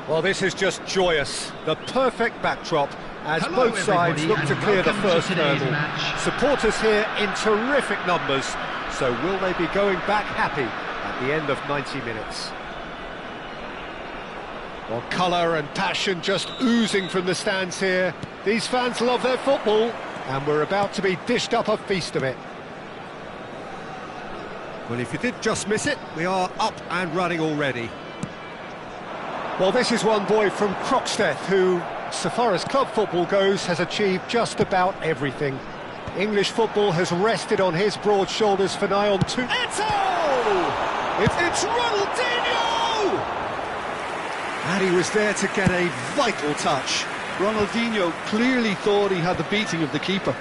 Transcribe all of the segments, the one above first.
Well, this is just joyous. The perfect backdrop as Hello, both sides look to clear the first hurdle. Supporters here in terrific numbers, so will they be going back happy at the end of 90 minutes? Well, colour and passion just oozing from the stands here. These fans love their football, and we're about to be dished up a feast of it. Well, if you did just miss it, we are up and running already. Well, this is one boy from Croxteth who, so far as club football goes, has achieved just about everything. English football has rested on his broad shoulders for nigh on two... It's Ronaldinho! And he was there to get a vital touch. Ronaldinho clearly thought he had the beating of the keeper.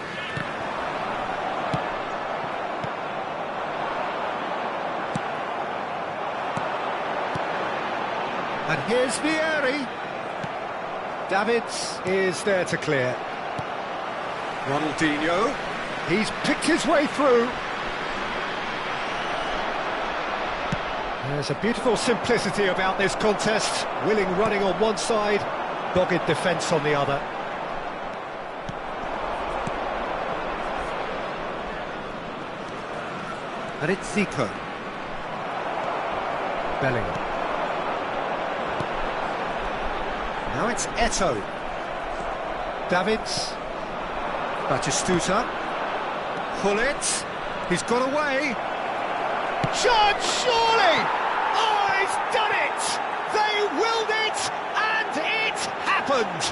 And here's Vieri. Davids is there to clear. Ronaldinho. He's picked his way through. There's a beautiful simplicity about this contest. Willing running on one side, dogged defence on the other. And it's Zico. Bellingham. Now it's Eto'o. Davids. Batistuta. Hullet. He's got away. Chance, surely! Oh, he's done it! They willed it, and it happened!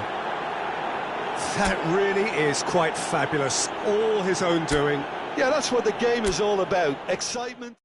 That really is quite fabulous. All his own doing. Yeah, that's what the game is all about. Excitement.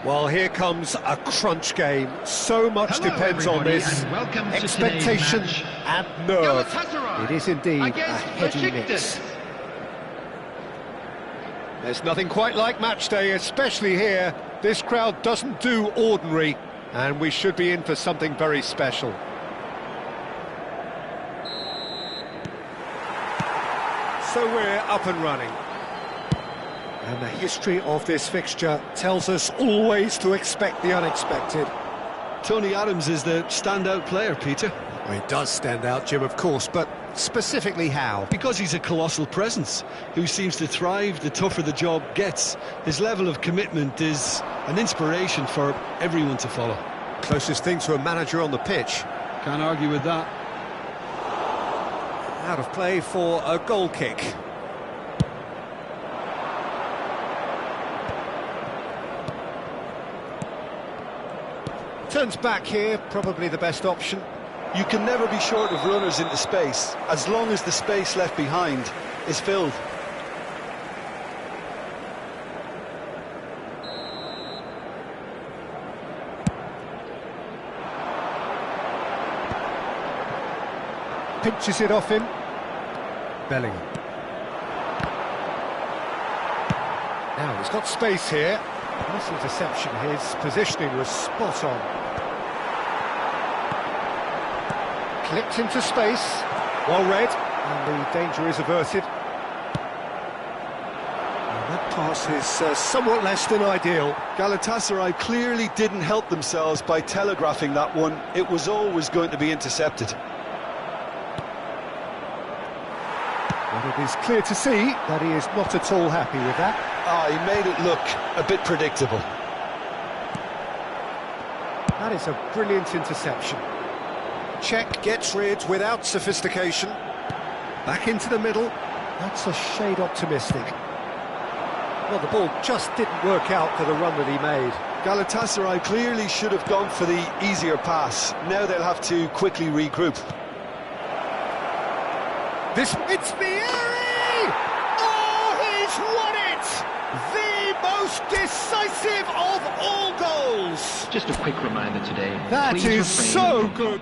Well, here comes a crunch game. So much depends on this. Expectation and nerve. It is indeed a heady mix. There's nothing quite like match day, especially here. This crowd doesn't do ordinary, and we should be in for something very special. So we're up and running. And the history of this fixture tells us always to expect the unexpected. Tony Adams is the standout player, Peter. Well, he does stand out, Jim, of course, but specifically how? Because he's a colossal presence who seems to thrive the tougher the job gets. His level of commitment is an inspiration for everyone to follow. Closest thing to a manager on the pitch. Can't argue with that. Out of play for a goal kick. Turns back here, probably the best option. You can never be short of runners into space, as long as the space left behind is filled. Pinches it off him. Bellingham. Now he's got space here. Nice interception. His positioning was spot on. Clipped into space. Well read. And the danger is averted. And that pass is somewhat less than ideal. Galatasaray clearly didn't help themselves by telegraphing that one. It was always going to be intercepted. But it is clear to see that he is not at all happy with that. He made it look a bit predictable. That is a brilliant interception. Check gets rid without sophistication. Back into the middle. That's a shade optimistic. Well, the ball just didn't work out for the run that he made. Galatasaray clearly should have gone for the easier pass. Now they'll have to quickly regroup. It's Vieri! Oh, he's won it! The most decisive of all goals! Just a quick reminder today. That is so good!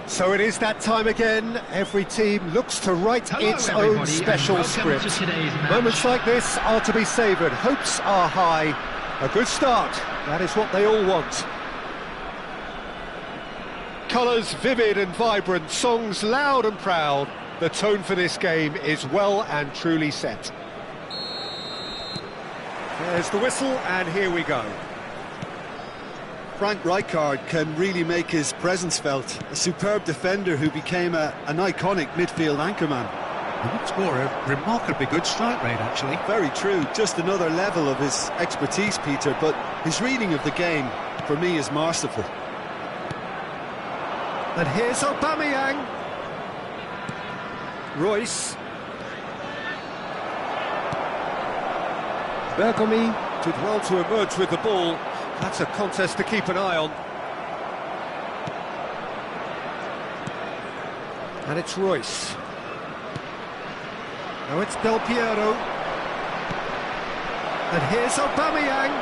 So it is that time again. Every team looks to write its own special script. Moments like this are to be savoured. Hopes are high. A good start. That is what they all want. Colours vivid and vibrant, songs loud and proud. The tone for this game is well and truly set. There's the whistle, and here we go. Frank Rijkaard can really make his presence felt. A superb defender who became an iconic midfield anchorman. He looks more a remarkably good strike rate, actually. Very true, just another level of his expertise, Peter, but his reading of the game, for me, is masterful. And here's Aubameyang. Royce. Bergomi did well to emerge with the ball. That's a contest to keep an eye on. And it's Royce. Now it's Del Piero. And here's Aubameyang.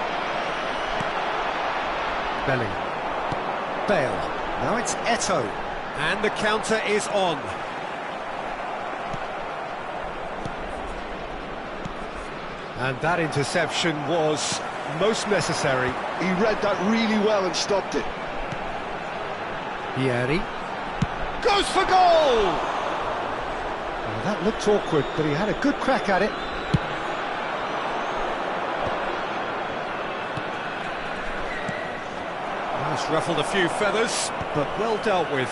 Belly. Bale. Now it's Eto'o. And the counter is on. And that interception was most necessary. He read that really well and stopped it. Vieri goes for goal! Well, that looked awkward, but he had a good crack at it. Well, it's ruffled a few feathers, but well dealt with.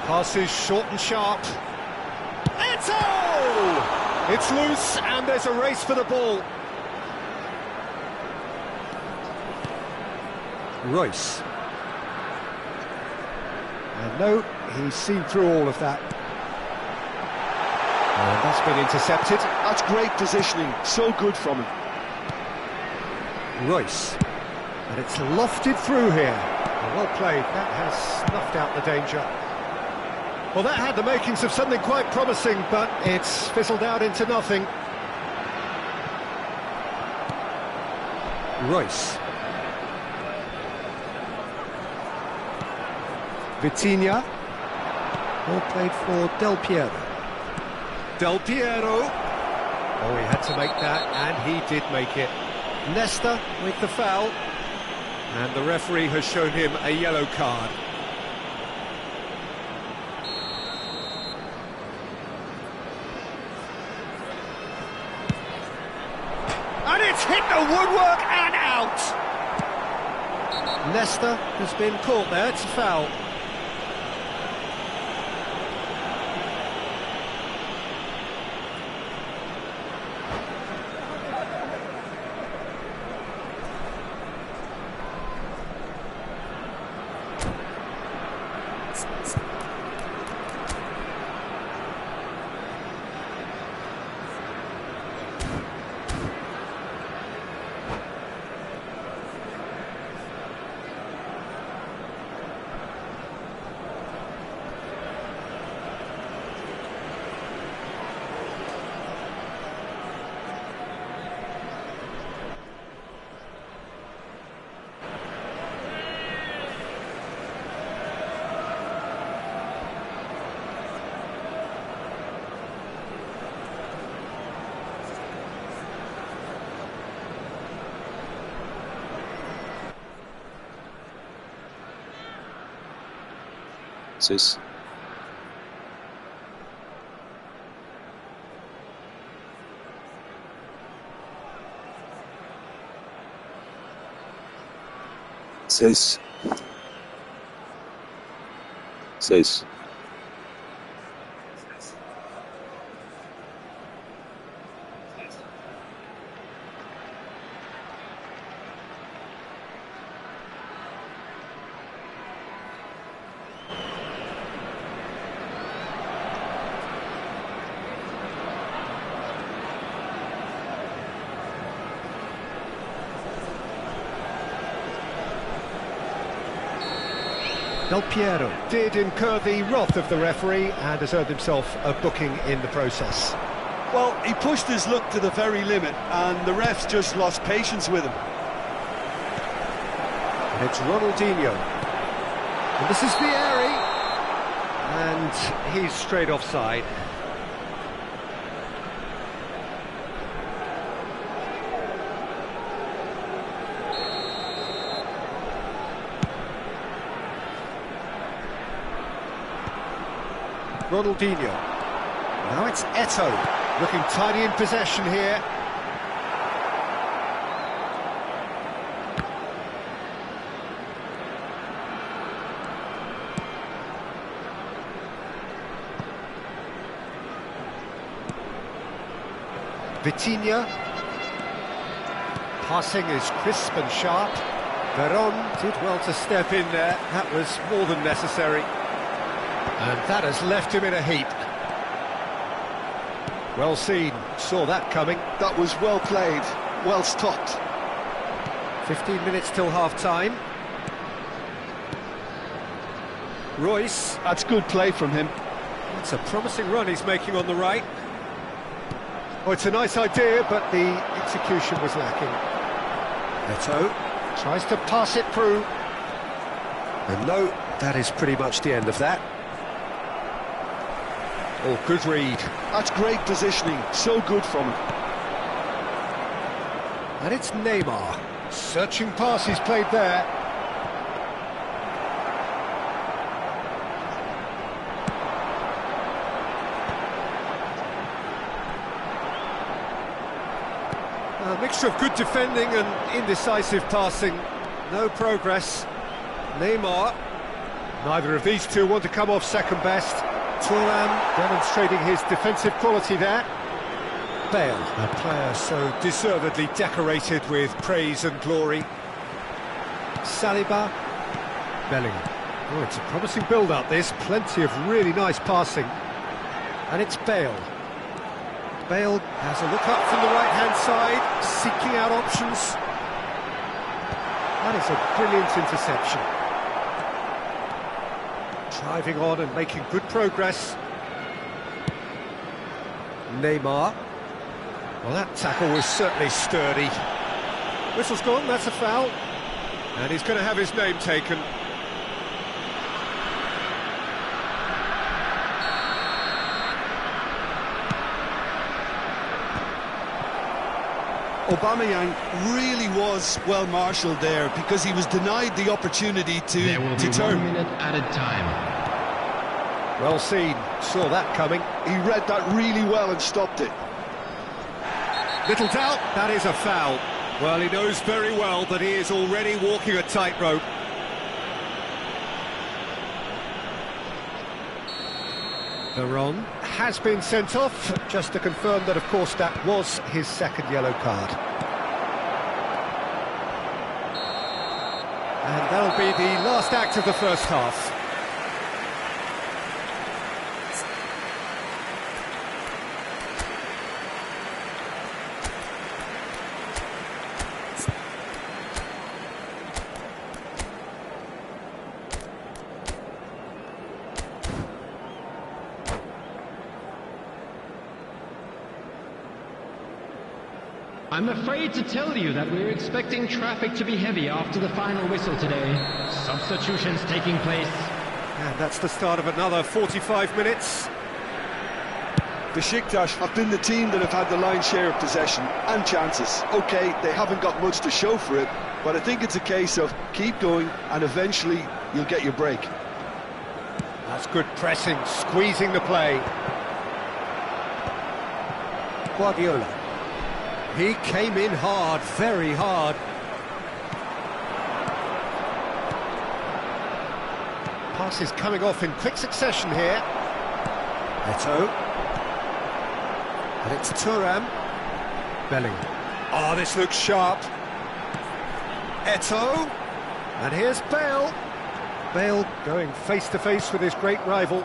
Passes short and sharp. Eto'o! It's loose and there's a race for the ball. Royce. And no, he's seen through all of that. And that's been intercepted. That's great positioning, so good from him. Royce. And it's lofted through here. Well played, that has snuffed out the danger. Well, that had the makings of something quite promising, but it's fizzled out into nothing. Royce. Vitinha. Ball played for Del Piero. Del Piero. Oh, he had to make that, and he did make it. Nesta with the foul. And the referee has shown him a yellow card. And it's hit the woodwork and out! Nesta has been caught there, it's a foul. Six. Seis. Seis. Del Piero did incur the wrath of the referee and has earned himself a booking in the process. Well, he pushed his luck to the very limit, and the refs just lost patience with him. And it's Ronaldinho. And this is Vieri. And he's straight offside. Ronaldinho. Now it's Eto'o, looking tidy in possession here. Vitinha. Passing is crisp and sharp. Veron did well to step in there. That was more than necessary. And that has left him in a heap. Well seen, saw that coming. That was well played, well stopped. 15 minutes till half-time. Royce. That's good play from him. It's a promising run he's making on the right. Oh, it's a nice idea, but the execution was lacking. Neto tries to pass it through. And no, that is pretty much the end of that. Oh, good read. That's great positioning, so good from him. And it's Neymar. Searching pass he's played there. A mixture of good defending and indecisive passing. No progress. Neymar. Neither of these two want to come off second best. Thuram demonstrating his defensive quality there. Bale, a player so deservedly decorated with praise and glory. Saliba. Bellingham. Oh, it's a promising build-up, this. Plenty of really nice passing. And it's Bale. Bale has a look up from the right-hand side, seeking out options. That is a brilliant interception. Driving on and making good progress. Neymar. Well, that tackle was certainly sturdy. Whistle's gone, that's a foul. And he's going to have his name taken. Aubameyang really was well marshalled there because he was denied the opportunity to turn. There will be 1 minute added time. Well seen, saw that coming. He read that really well and stopped it. Little doubt, that is a foul. Well, he knows very well that he is already walking a tightrope. Veron has been sent off, just to confirm that, of course, that was his second yellow card. And that'll be the last act of the first half. I'm afraid to tell you that we're expecting traffic to be heavy after the final whistle today. Substitutions taking place. And that's the start of another 45 minutes. Besiktas have been the team that have had the lion's share of possession and chances. OK, they haven't got much to show for it, but I think it's a case of keep going and eventually you'll get your break. That's good pressing, squeezing the play. Guardiola. He came in hard, very hard. Pass is coming off in quick succession here. Neto. And it's Thuram. Bellingham. Oh, this looks sharp. Eto'o. And here's Bale. Bale going face-to-face with his great rival.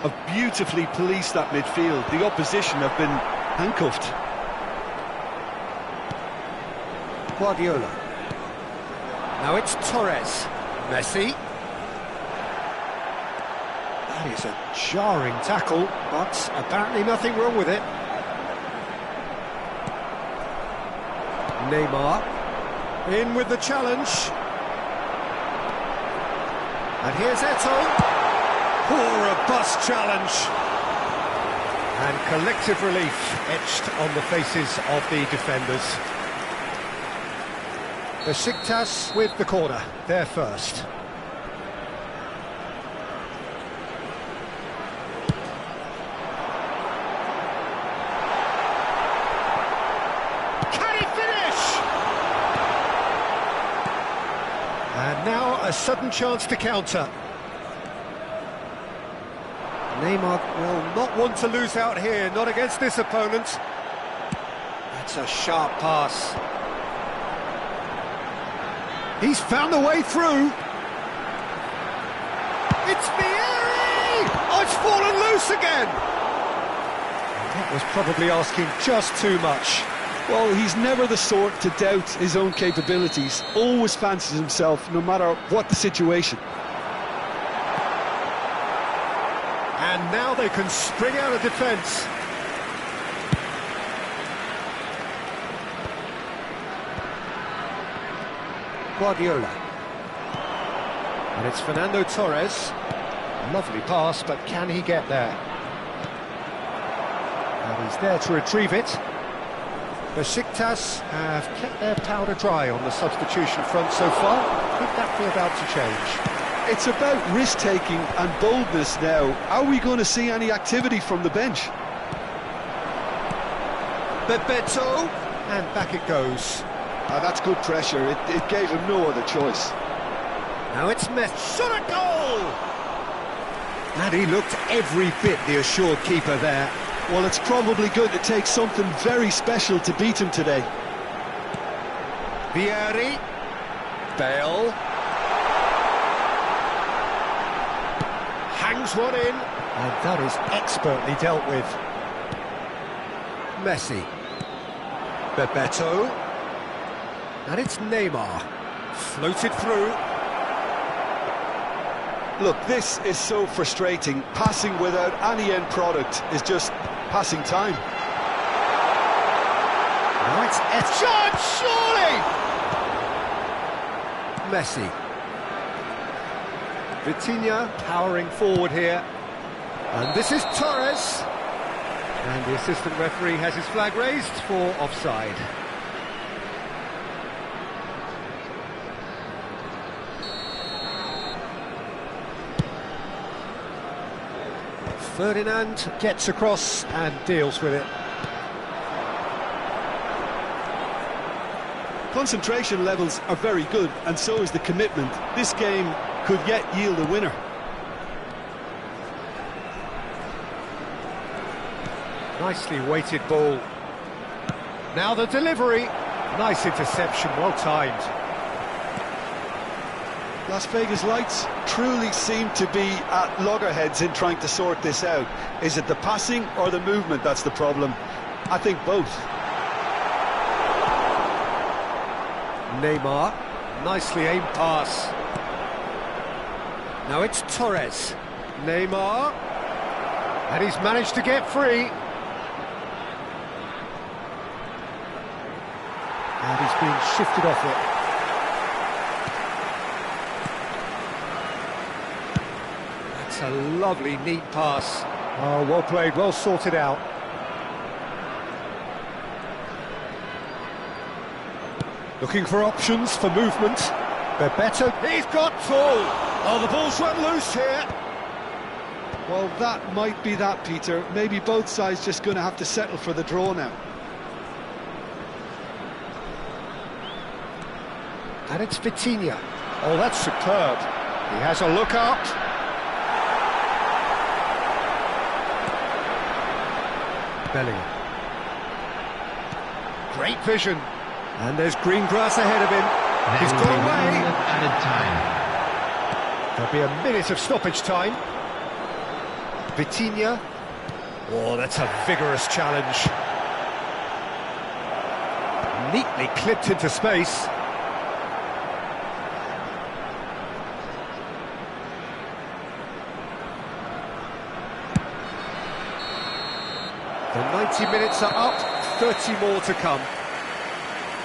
Have beautifully policed that midfield. The opposition have been handcuffed. Guardiola. Now it's Torres. Messi. That is a jarring tackle, but apparently nothing wrong with it. Neymar. In with the challenge. And here's Eto'o. Poor, robust challenge. And collective relief etched on the faces of the defenders. Besiktas with the corner, they're first. Can he finish? And now a sudden chance to counter. Neymar will not want to lose out here, not against this opponent. That's a sharp pass. He's found the way through. It's Vieri! Oh, it's fallen loose again! That was probably asking just too much. Well, he's never the sort to doubt his own capabilities. Always fancies himself, no matter what the situation. And now they can spring out of defence. Guardiola. And it's Fernando Torres. Lovely pass, but can he get there? And he's there to retrieve it. Besiktas have kept their powder dry on the substitution front so far. Could that be about to change? It's about risk-taking and boldness now. Are we going to see any activity from the bench? Bebeto, and back it goes. That's good pressure. It gave him no other choice. Now it's Messi. Shot a goal! And he looked every bit the assured keeper there. Well, it's probably going to take something very special to beat him today. Vieri. Bale. Hangs one in. And that is expertly dealt with. Messi. Bebeto. And it's Neymar. Floated through. Look, this is so frustrating. Passing without any end product is just passing time. Now it's shot, surely! Messi. Vitinha powering forward here. And this is Torres. And the assistant referee has his flag raised for offside. Ferdinand gets across and deals with it. Concentration levels are very good, and so is the commitment. This game could yet yield a winner. Nicely weighted ball. Now the delivery. Nice interception, well timed. Las Vegas Lights truly seem to be at loggerheads in trying to sort this out. Is it the passing or the movement that's the problem? I think both. Neymar, nicely aimed pass. Now it's Torres. Neymar, and he's managed to get free. And he's being shifted off it. That's a lovely, neat pass. Oh, well played, well sorted out. Looking for options for movement. Bebeto, he's got full. Oh, the ball's run loose here. Well, that might be that, Peter. Maybe both sides just going to have to settle for the draw now. And it's Vitinha. Oh, that's superb. He has a look up. Bellingham. Great vision. And there's green grass ahead of him. He's got away. Added time. There'll be a minute of stoppage time. Vitinha. Oh, that's a vigorous challenge. Neatly clipped into space. The 90 minutes are up, 30 more to come.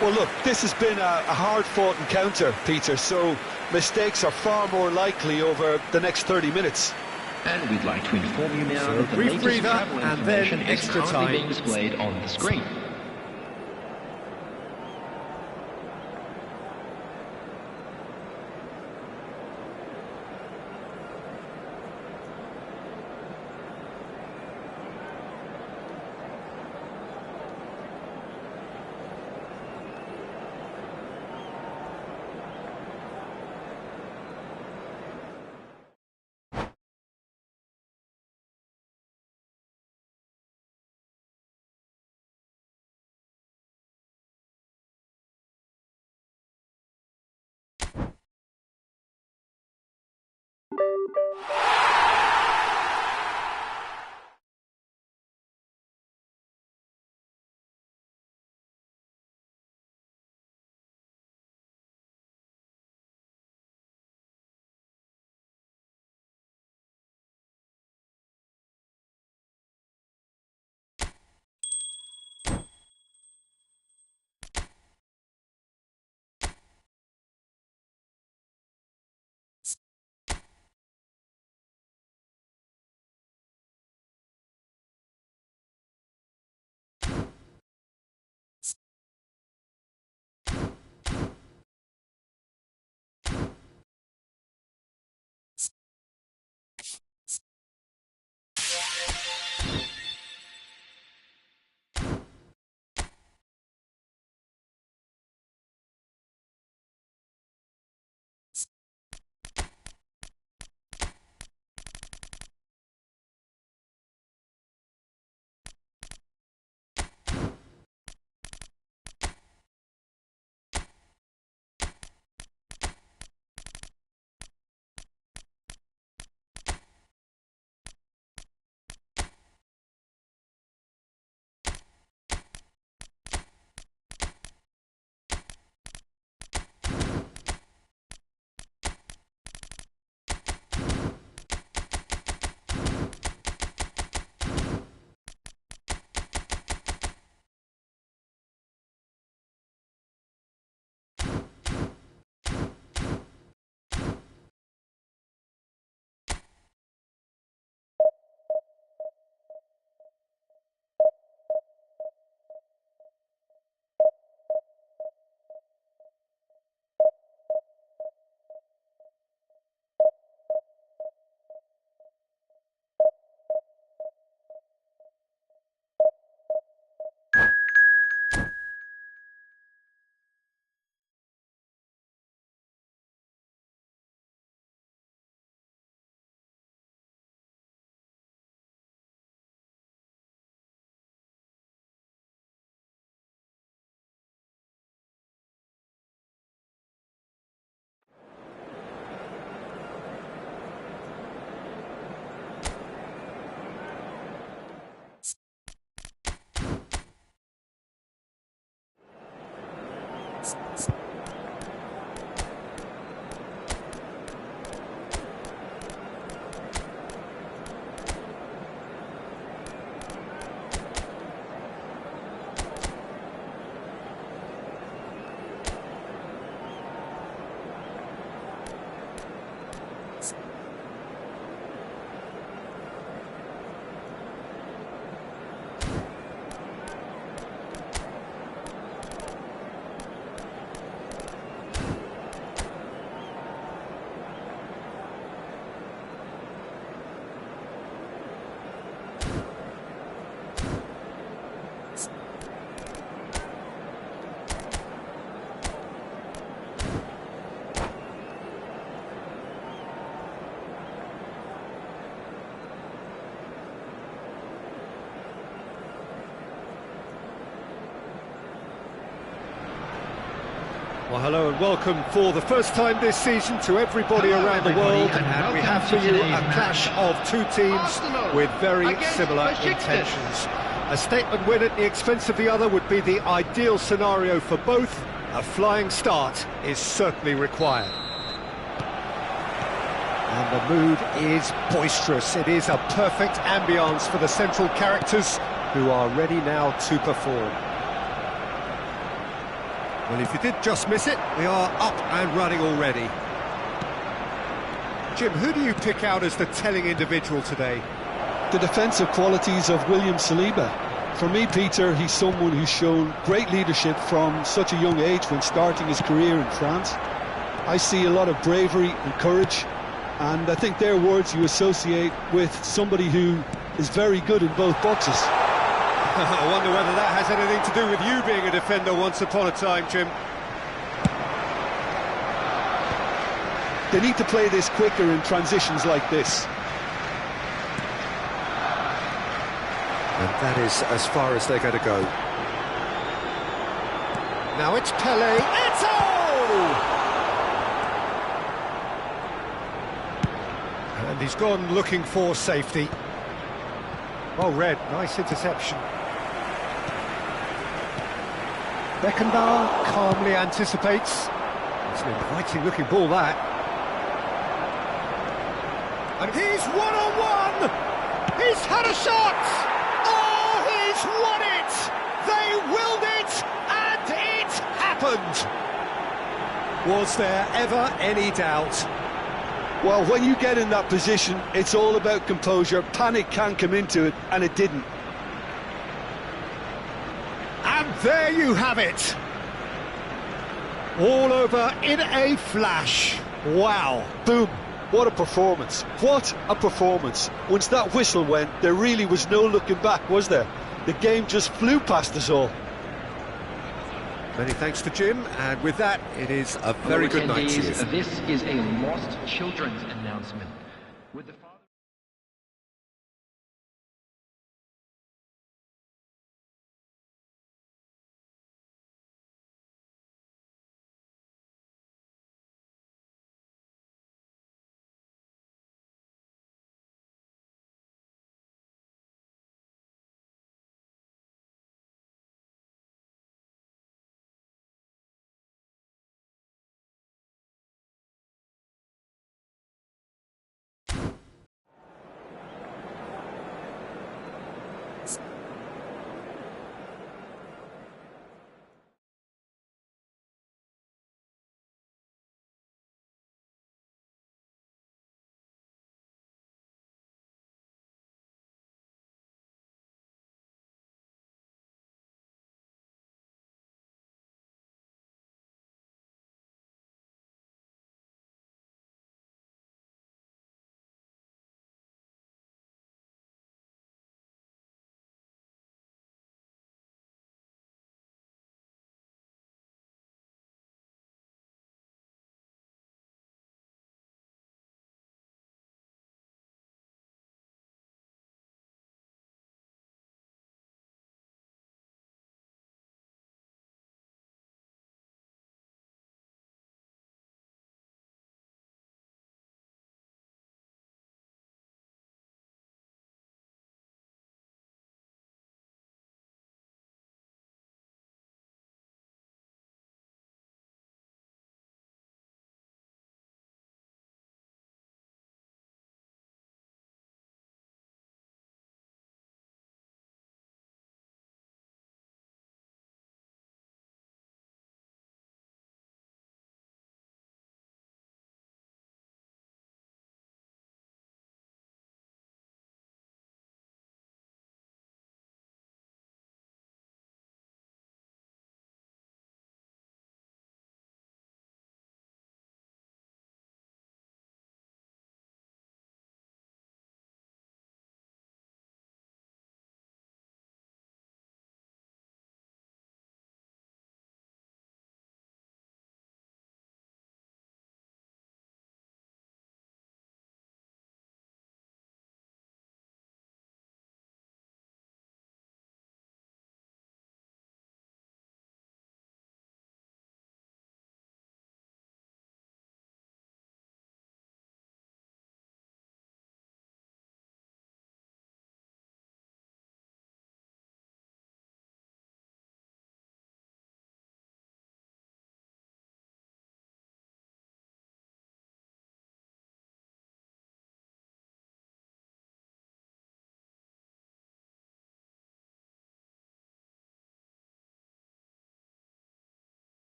Well, look, this has been a hard-fought encounter, Peter, so mistakes are far more likely over the next 30 minutes. And we'd like to inform you now So that the brief latest breather, travel and then information is extra currently time. being displayed on the screen. Well, hello and welcome for the first time this season to everybody around the world, and we have for you a clash of two teams with very similar intentions. A statement win at the expense of the other would be the ideal scenario for both. A flying start is certainly required. And the mood is boisterous. It is a perfect ambience for the central characters who are ready now to perform. Well, if you did just miss it, we are up and running already. Jim, who do you pick out as the telling individual today? The defensive qualities of William Saliba. For me, Peter, he's someone who's shown great leadership from such a young age when starting his career in France. I see a lot of bravery and courage, and I think they're words you associate with somebody who is very good in both boxes. I wonder whether that has anything to do with you being a defender once upon a time, Jim. They need to play this quicker in transitions like this. And that is as far as they're going to go. Now it's Pele. And he's gone looking for safety. Well read, nice interception. Beckenbauer calmly anticipates. It's an inviting looking ball, that. And he's one-on-one! He's had a shot! Oh, he's won it! They willed it, and it happened! Was there ever any doubt? Well, when you get in that position, it's all about composure. Panic can come into it, and it didn't. And there you have it! All over in a flash. Wow. Boom. What a performance. What a performance. Once that whistle went, there really was no looking back, was there? The game just flew past us all. Many thanks to Jim, and with that, it is a very good night to you. This is a lost children's announcement. With the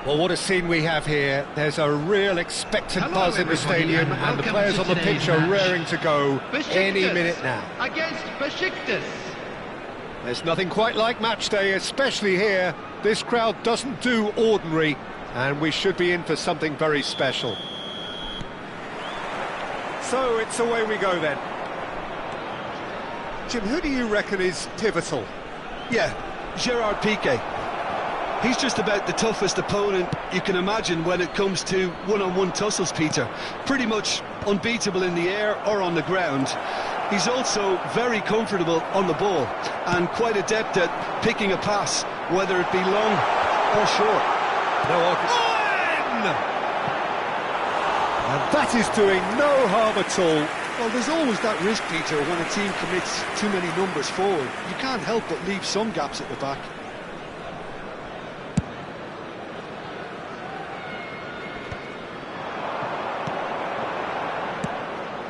Well, what a scene we have here. There's a real expectant Hello, buzz in the everybody, stadium, and and the welcome players to on the today's pitch are match. raring to go any Besiktas minute now. Against Besiktas. There's nothing quite like match day, especially here. This crowd doesn't do ordinary, and we should be in for something very special. So it's away we go then. Jim, who do you reckon is pivotal? Yeah, Gerard Piqué. He's just about the toughest opponent you can imagine when it comes to one-on-one tussles, Peter. Pretty much unbeatable in the air or on the ground. He's also very comfortable on the ball and quite adept at picking a pass, whether it be long or short. And that is doing no harm at all. Well, there's always that risk, Peter, when a team commits too many numbers forward. You can't help but leave some gaps at the back.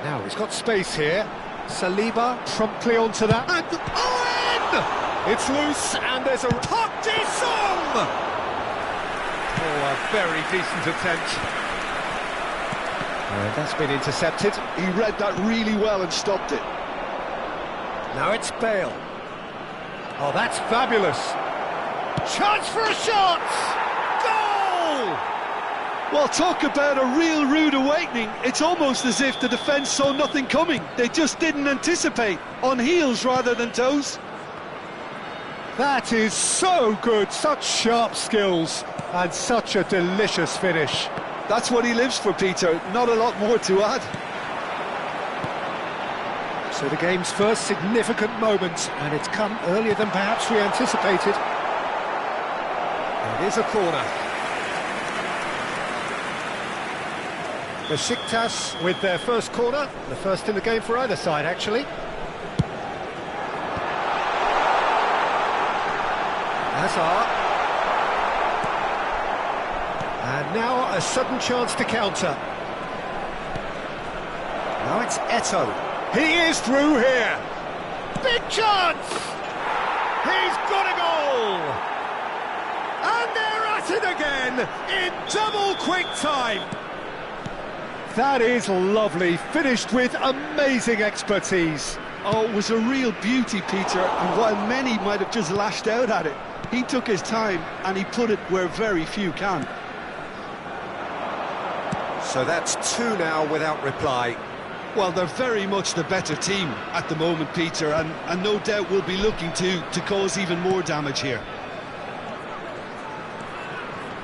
Now he's got space here. Saliba promptly onto that. And Owen! It's loose, and there's a Park Ji-sung! Oh, a very decent attempt. And that's been intercepted. He read that really well and stopped it. Now it's Bale. Oh, that's fabulous. Chance for a shot! Goal! Well, talk about a real rude awakening. It's almost as if the defence saw nothing coming. They just didn't anticipate. On heels rather than toes. That is so good. Such sharp skills and such a delicious finish. That's what he lives for, Peter. Not a lot more to add. So the game's first significant moment, and it's come earlier than perhaps we anticipated. It is a corner. Besiktas with their first corner, the first in the game for either side, actually. Hazard. And now a sudden chance to counter. Now it's Eto'o. He is through here. Big chance! He's got a goal! And they're at it again in double quick time. That is lovely, finished with amazing expertise. Oh, it was a real beauty, Peter, and while many might have just lashed out at it, he took his time and he put it where very few can. So that's two now without reply. Well, they're very much the better team at the moment, Peter, and no doubt will be looking to cause even more damage here.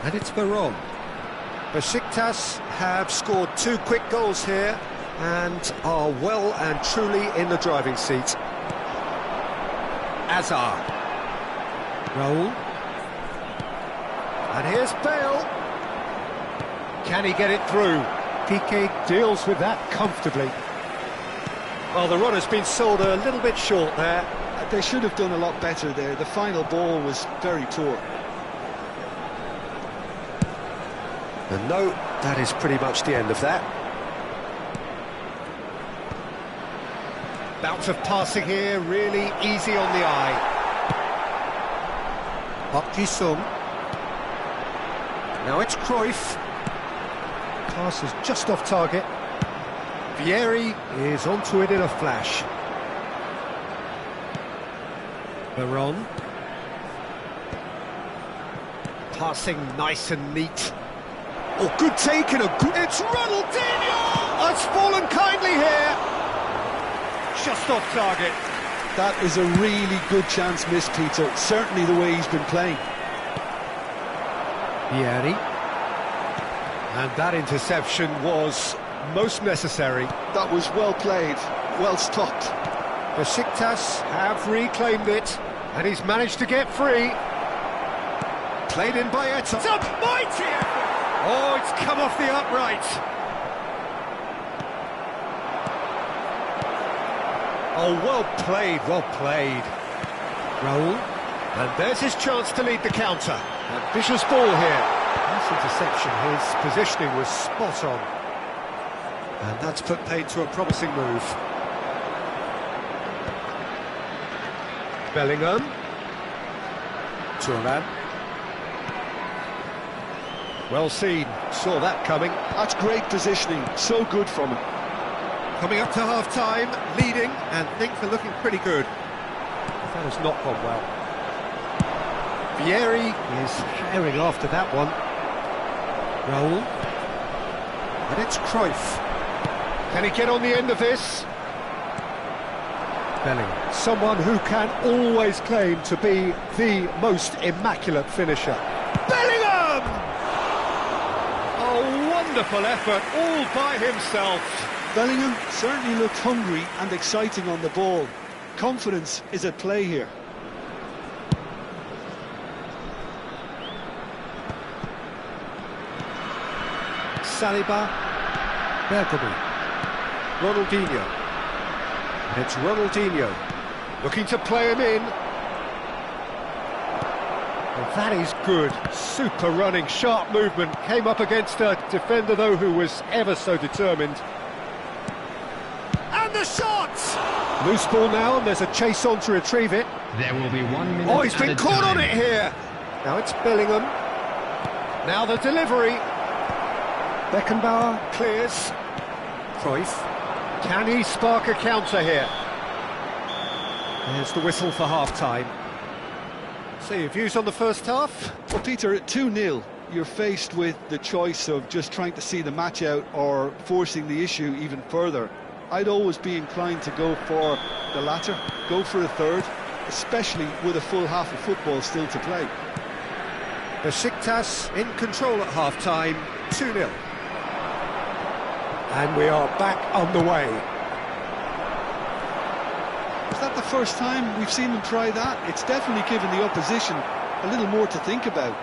And it's Veron. Besiktas have scored two quick goals here and are well and truly in the driving seat. Hazard. Raul. And here's Bale. Can he get it through? Piqué deals with that comfortably. Well, the run has been sold a little bit short there. They should have done a lot better there. The final ball was very poor. And no, that is pretty much the end of that. Bout of passing here, really easy on the eye. Park Ji-sung. Now it's Cruyff. Pass is just off target. Vieri is onto it in a flash. Veron. Passing nice and neat. Oh, good take and a good... It's Ronaldinho! It's fallen kindly here. Just off target. That is a really good chance missed, Peter. Certainly the way he's been playing. Vieri. And that interception was most necessary. That was well played, well stopped. Besiktas have reclaimed it, and he's managed to get free. Played in by Eto'o. It's a mighty effort! Oh, it's come off the upright. Oh, well played, well played. Raul. And there's his chance to lead the counter. Ambitious ball here. Nice interception, his positioning was spot on. And that's put paid to a promising move. Bellingham. Turan. Well seen, saw that coming. That's great positioning, so good from him. Coming up to half-time, leading, and things are looking pretty good. That has not gone well. Vieri is herring after that one. Raul. And it's Cruyff. Can he get on the end of this? Bellingham. Someone who can always claim to be the most immaculate finisher. Bellingham! A wonderful effort all by himself. Bellingham certainly looked hungry and exciting on the ball. Confidence is at play here. Saliba, Bergkamp, Ronaldinho. And it's Ronaldinho looking to play him in. Well, that is good. Super running, sharp movement. Came up against a defender, though, who was ever so determined. And the shot! Loose ball now, and there's a chase on to retrieve it. There will be 1 minute. Oh, he's been caught on it here. Now it's Bellingham. Now the delivery. Beckenbauer clears. Cruyff. Can he spark a counter here? There's the whistle for half-time. So your views on the first half? Well, Peter, at 2-0, you're faced with the choice of just trying to see the match out or forcing the issue even further. I'd always be inclined to go for the latter, go for a third, especially with a full half of football still to play. Besiktas in control at half-time, 2-0. And we are back on the way. Is that the first time we've seen them try that? It's definitely given the opposition a little more to think about.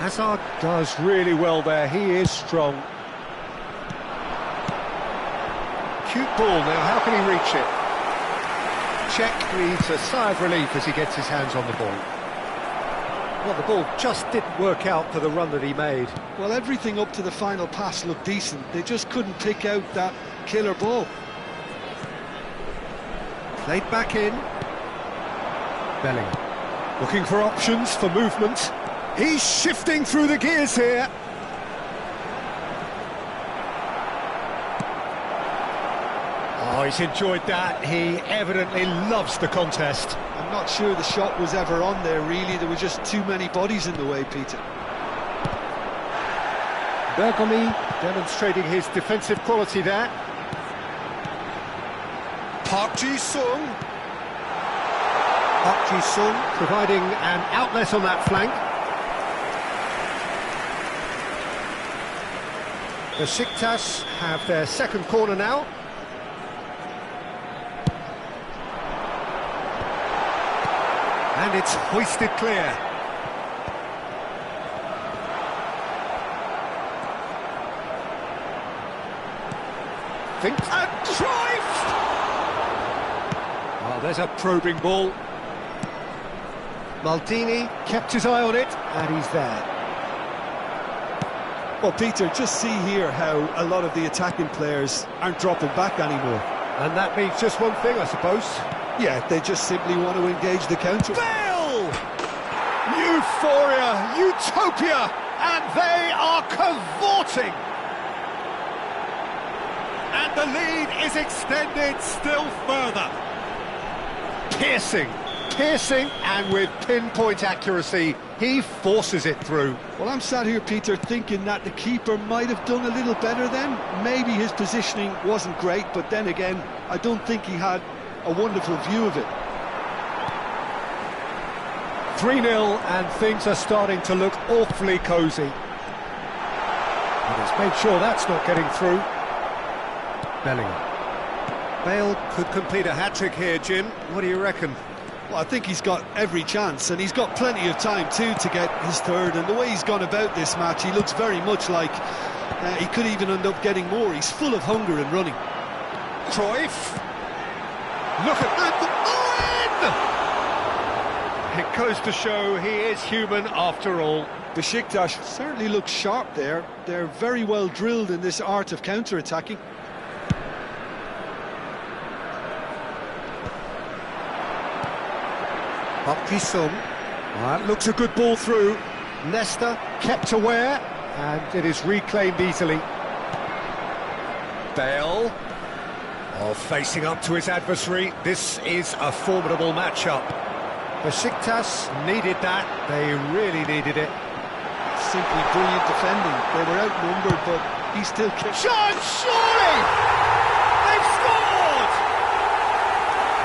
Hazard does really well there, he is strong. Cute ball now, how can he reach it? Czech breathes a sigh of relief as he gets his hands on the ball. Well, the ball just didn't work out for the run that he made. Well, everything up to the final pass looked decent. They just couldn't pick out that killer ball. Played back in. Bellingham looking for options for movement. He's shifting through the gears here. Oh, he's enjoyed that. He evidently loves the contest. I'm not sure the shot was ever on there, really. There were just too many bodies in the way, Peter. Bergkamp demonstrating his defensive quality there. Park Ji-sung. Park Ji-sung providing an outlet on that flank. Besiktas have their second corner now. And it's hoisted clear. Thinks and Cruyff! Oh, there's a probing ball. Maldini kept his eye on it, and he's there. Well, Peter, just see here how a lot of the attacking players aren't dropping back anymore. And that means just one thing, I suppose. Yeah, they just simply want to engage the counter. Bale! Euphoria, utopia, and they are cavorting. And the lead is extended still further. Piercing, and with pinpoint accuracy, he forces it through. Well, I'm sat here, Peter, thinking that the keeper might have done a little better then. Maybe his positioning wasn't great, but then again, I don't think he had a wonderful view of it. 3-0, and things are starting to look awfully cosy. And he's made sure that's not getting through. Bellingham. Bale could complete a hat-trick here, Jim. What do you reckon? Well, I think he's got every chance, and he's got plenty of time too to get his third. And the way he's gone about this match, he looks very much like he could even end up getting more. He's full of hunger and running. Cruyff. Look at that. Oh, in! It goes to show he is human after all. Besiktas certainly looks sharp there. They're very well drilled in this art of counter-attacking. Park Ji-sung. That looks a good ball through. Leicester kept aware, and it is reclaimed easily. Bale, facing up to his adversary. This is a formidable matchup. Besiktas needed that. They really needed it. Simply brilliant defending. They were outnumbered, but he still kept... Shot, surely! They've scored!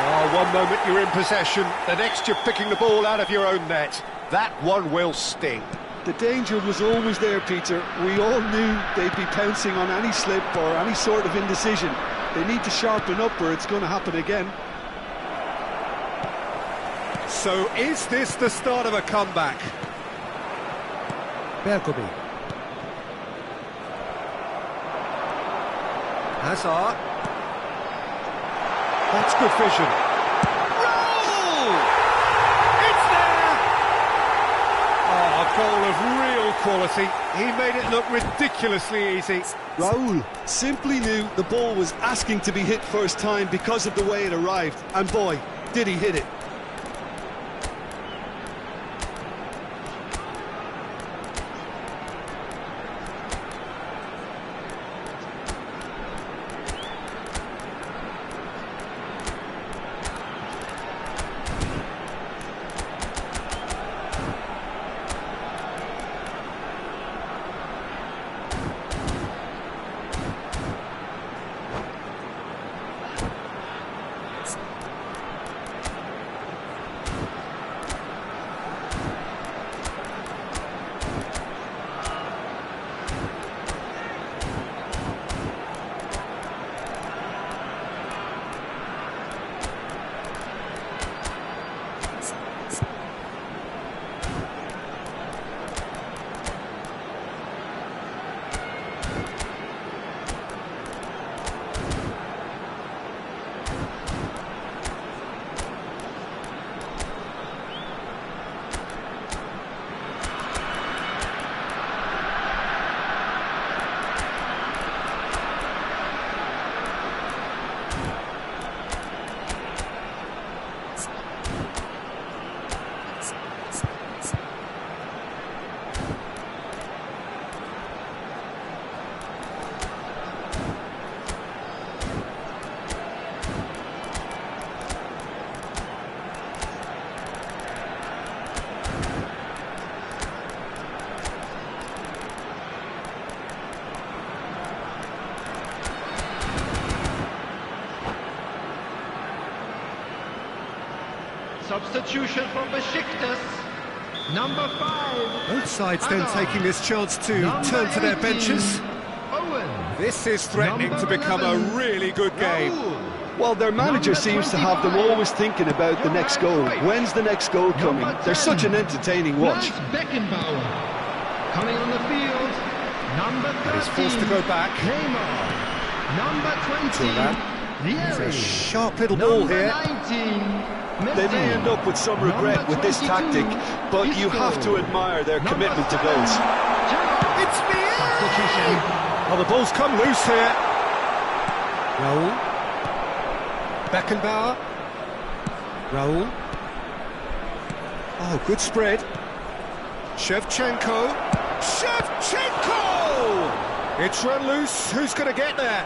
Oh, one moment you're in possession, the next you're picking the ball out of your own net. That one will sting. The danger was always there, Peter. We all knew they'd be pouncing on any slip or any sort of indecision. They need to sharpen up or it's going to happen again. So is this the start of a comeback? Bergomi. Hazard. That's good vision. Roll! It's there! Oh, a goal of real quality. He made it look ridiculously easy. Raul simply knew the ball was asking to be hit first time because of the way it arrived. And boy, did he hit it. Substitution for Besiktas, number 5. Both sides then taking this chance to turn to their benches. This is threatening to become a really good game. Well, their manager seems to have them always thinking about the next goal. When's the next goal coming? They're such an entertaining watch. Beckenbauer coming on the field, number 13. He's forced to go back. Number 20. It's a sharp little ball here. 19. They may end up with some regret with this tactic, but you have to admire their commitment to goals. It's me! Oh, the ball's come loose here. Raul. Beckenbauer. Raul. Oh, good spread. Shevchenko. Shevchenko! It's run loose. Who's going to get there?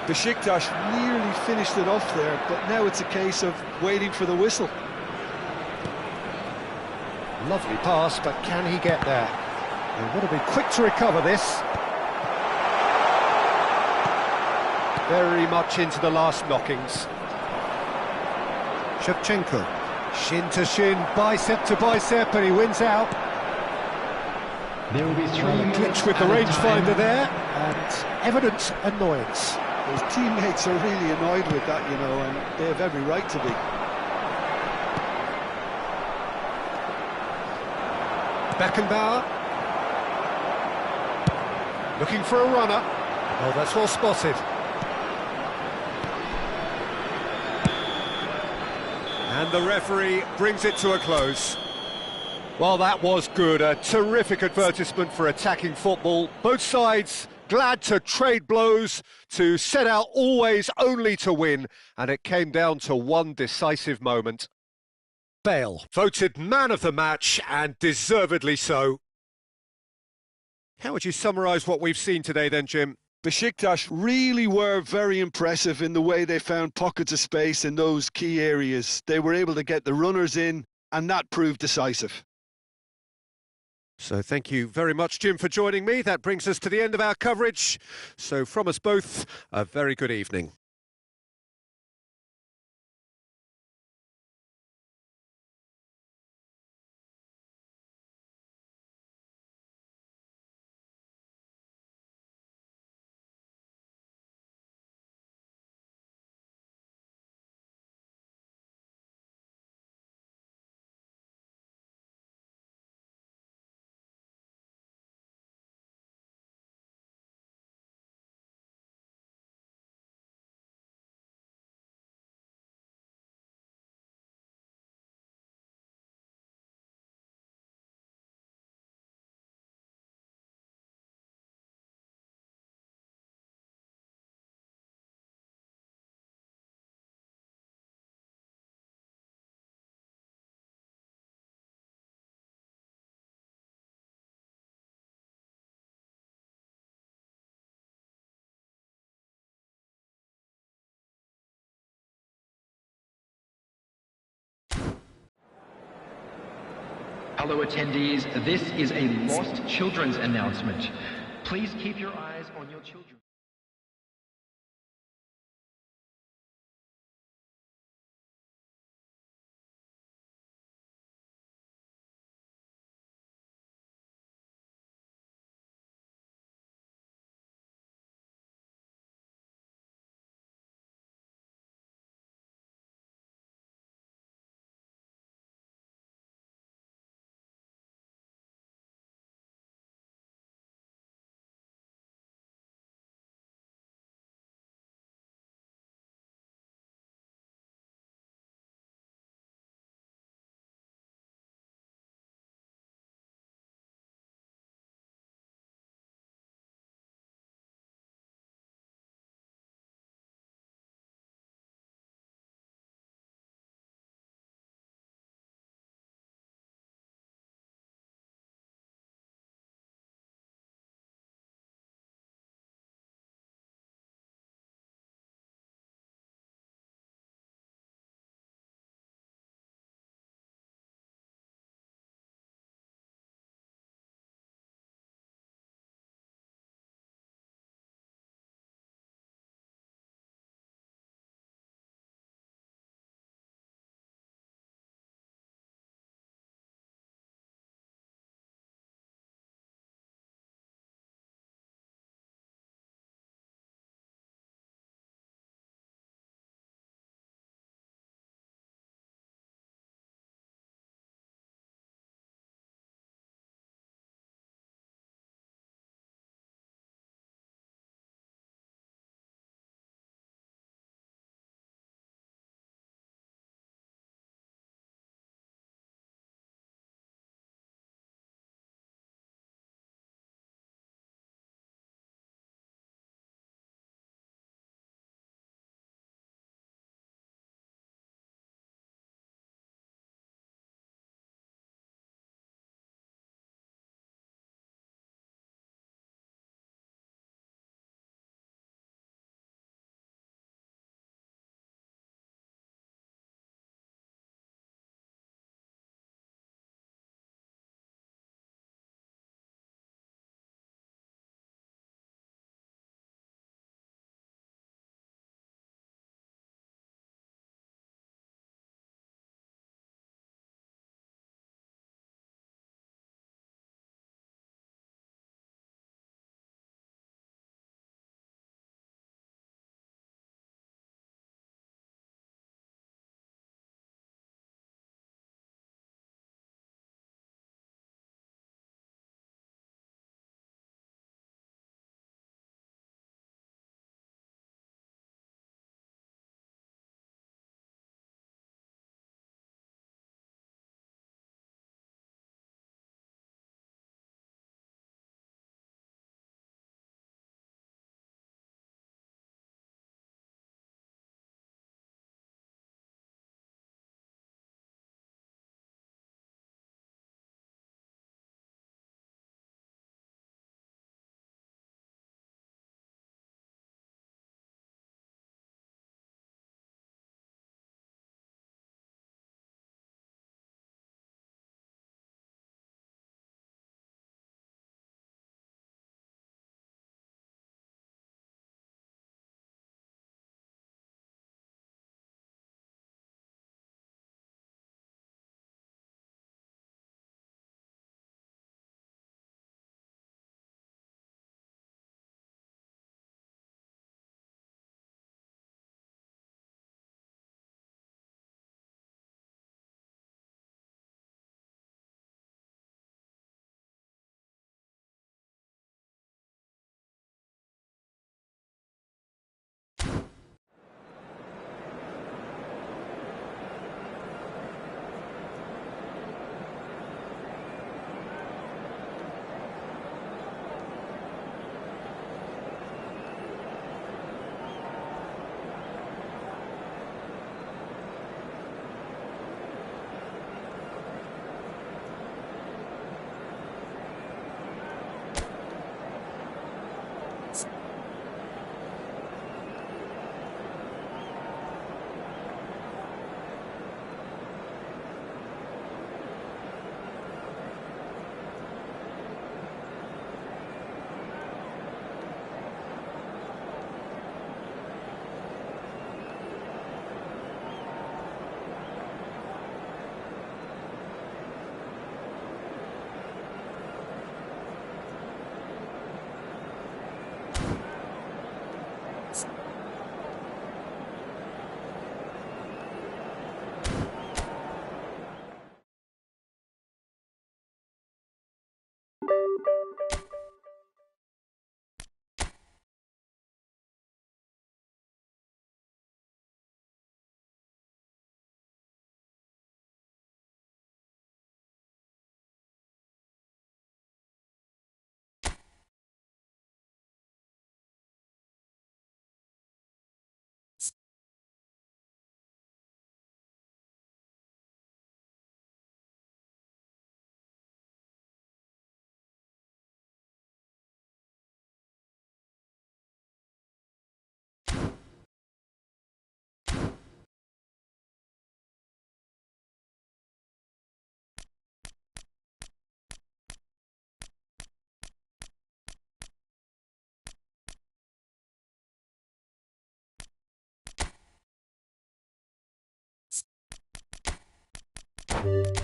Besiktas nearly finished it off there, but now it's a case of waiting for the whistle. Lovely pass, but can he get there? They want to be quick to recover this. Very much into the last knockings. Shevchenko, shin to shin, bicep to bicep, and he wins out. There will be 3 Glitch with the rangefinder there, and evident annoyance. His teammates are really annoyed with that, you know, and they have every right to be. Beckenbauer. Looking for a runner. Oh, that's well spotted. And the referee brings it to a close. Well, that was good. A terrific advertisement for attacking football. Both sides glad to trade blows, to set out always only to win, and it came down to one decisive moment. Bale, voted man of the match, and deservedly so. How would you summarise what we've seen today then, Jim? Besiktas really were very impressive in the way they found pockets of space in those key areas. They were able to get the runners in, and that proved decisive. So thank you very much, Jim, for joining me. That brings us to the end of our coverage. So from us both, a very good evening. Hello attendees, this is a lost children's announcement. Please keep your eyes on your children. you